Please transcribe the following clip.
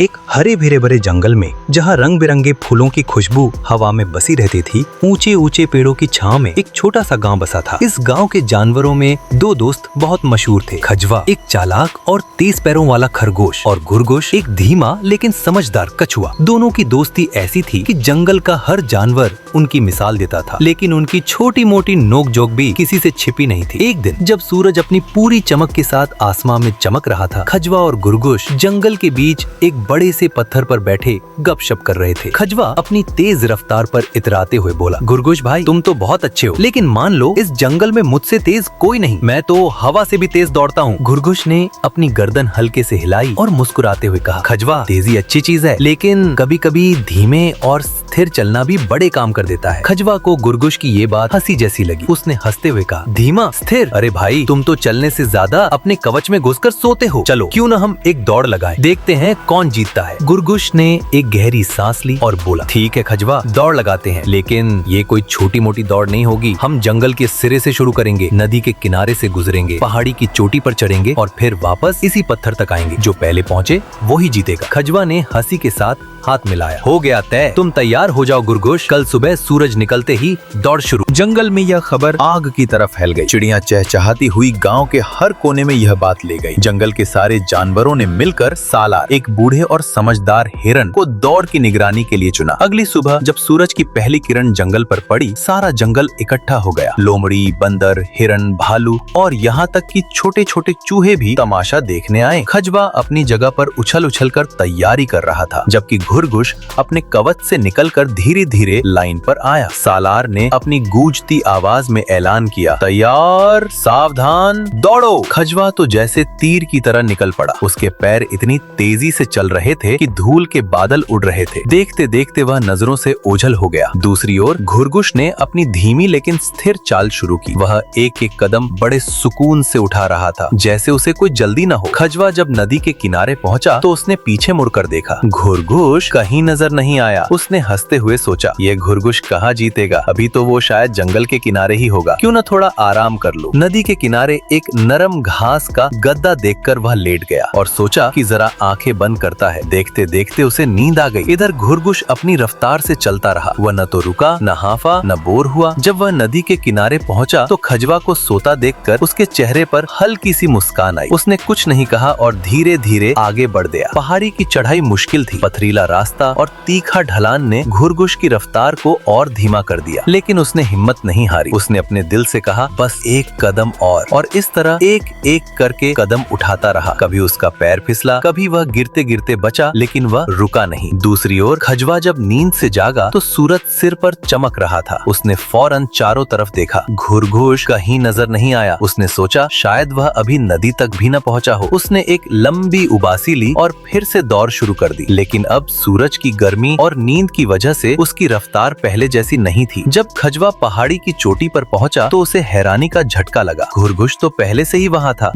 एक हरे भरे भरे जंगल में, जहाँ रंग बिरंगे फूलों की खुशबू हवा में बसी रहती थी, ऊंचे ऊंचे पेड़ों की छांव में एक छोटा सा गांव बसा था। इस गांव के जानवरों में दो दोस्त बहुत मशहूर थे। खजवा एक चालाक और तेज पैरों वाला खरगोश, और गुरगुश एक धीमा लेकिन समझदार कछुआ। दोनों की दोस्ती ऐसी थी कि जंगल का हर जानवर उनकी मिसाल देता था, लेकिन उनकी छोटी मोटी नोक-झोंक भी किसी से छिपी नहीं थी। एक दिन जब सूरज अपनी पूरी चमक के साथ आसमान में चमक रहा था, खजवा और गुरगुश जंगल के बीच एक बड़े से पत्थर पर बैठे गपशप कर रहे थे। खजवा अपनी तेज रफ्तार पर इतराते हुए बोला, गुरगुश भाई, तुम तो बहुत अच्छे हो, लेकिन मान लो इस जंगल में मुझसे तेज कोई नहीं, मैं तो हवा से भी तेज दौड़ता हूँ। गुरगुश ने अपनी गर्दन हल्के से हिलाई और मुस्कुराते हुए कहा, खजवा, तेजी अच्छी चीज है, लेकिन कभी कभी धीमे और स्थिर चलना भी बड़े काम कर देता है। खजवा को गुरगुश की ये बात हंसी जैसी लगी। उसने हंसते हुए कहा, धीमा स्थिर, अरे भाई, तुम तो चलने से ज्यादा अपने कवच में घुसकर सोते हो। चलो क्यों न हम एक दौड़ लगाएं, देखते हैं कौन जीतता है। गुरगुश ने एक गहरी सांस ली और बोला, ठीक है खजवा, दौड़ लगाते हैं, लेकिन ये कोई छोटी मोटी दौड़ नहीं होगी। हम जंगल के सिरे से शुरू करेंगे, नदी के किनारे से गुजरेंगे, पहाड़ी की चोटी पर चढ़ेंगे और फिर वापस इसी पत्थर तक आएंगे। जो पहले पहुँचे वही जीतेगा। खजवा ने हंसी के साथ हाथ मिलाया। हो गया तय, तुम तैयार हो जाओ गुरगुश, कल सुबह सूरज निकलते ही दौड़ शुरू। जंगल में यह खबर आग की तरह फैल गई। चिड़ियां चहचहाती हुई गांव के हर कोने में यह बात ले गई। जंगल के सारे जानवरों ने मिलकर सालार, एक बूढ़े और समझदार हिरन को दौड़ की निगरानी के लिए चुना। अगली सुबह जब सूरज की पहली किरण जंगल पर पड़ी, सारा जंगल इकट्ठा हो गया। लोमड़ी, बंदर, हिरन, भालू और यहाँ तक कि छोटे छोटे चूहे भी तमाशा देखने आए। खजवा अपनी जगह पर उछल उछल कर तैयारी कर रहा था, जबकि गुरगुश अपने कवच से निकलकर धीरे धीरे लाइन पर आया। सालार ने अपनी गूंजती आवाज में ऐलान किया, तैयार, सावधान, दौड़ो। खजवा तो जैसे तीर की तरह निकल पड़ा। उसके पैर इतनी तेजी से चल रहे थे कि धूल के बादल उड़ रहे थे। देखते देखते वह नजरों से ओझल हो गया। दूसरी ओर गुरगुश ने अपनी धीमी लेकिन स्थिर चाल शुरू की। वह एक एक कदम बड़े सुकून से उठा रहा था, जैसे उसे कोई जल्दी न हो। खजवा जब नदी के किनारे पहुंचा तो उसने पीछे मुड़कर देखा। गुरगुश कहीं नजर नहीं आया। उसने हंसते हुए सोचा, ये गुरगुश कहाँ जीतेगा, अभी तो वो शायद जंगल के किनारे ही होगा, क्यों न थोड़ा आराम कर लो। नदी के किनारे एक नरम घास का गद्दा देखकर वह लेट गया और सोचा कि जरा आंखें बंद करता है। देखते देखते उसे नींद आ गई। इधर गुरगुश अपनी रफ्तार से चलता रहा। वह न तो रुका, न हांफा, न बोर हुआ। जब वह नदी के किनारे पहुंचा तो खजवा को सोता देखकर उसके चेहरे पर हल्की सी मुस्कान आई। उसने कुछ नहीं कहा और धीरे धीरे आगे बढ़ गया। पहाड़ी की चढ़ाई मुश्किल थी। पथरीला रास्ता और तीखा ढलान ने गुरगुश की रफ्तार को और धीमा कर दिया, लेकिन उसने हिम्मत नहीं हारी। उसने अपने दिल से कहा, बस एक कदम और इस तरह एक एक करके कदम उठाता रहा। कभी उसका पैर फिसला, कभी वह गिरते गिरते बचा, लेकिन वह रुका नहीं। दूसरी ओर खजवा जब नींद से जागा तो सूरज सिर पर चमक रहा था। उसने फौरन चारों तरफ देखा। गुरगुश कहीं नजर नहीं आया। उसने सोचा, शायद वह अभी नदी तक भी न पहुंचा हो। उसने एक लंबी उबासी ली और फिर से दौड़ शुरू कर दी, लेकिन अब सूरज की गर्मी और नींद की वजह से उसकी रफ्तार पहले जैसी नहीं थी। जब खजवा पहाड़ी की चोटी पर पहुंचा तो उसे हैरानी का झटका लगा। गुरगुश तो पहले से ही वहां था।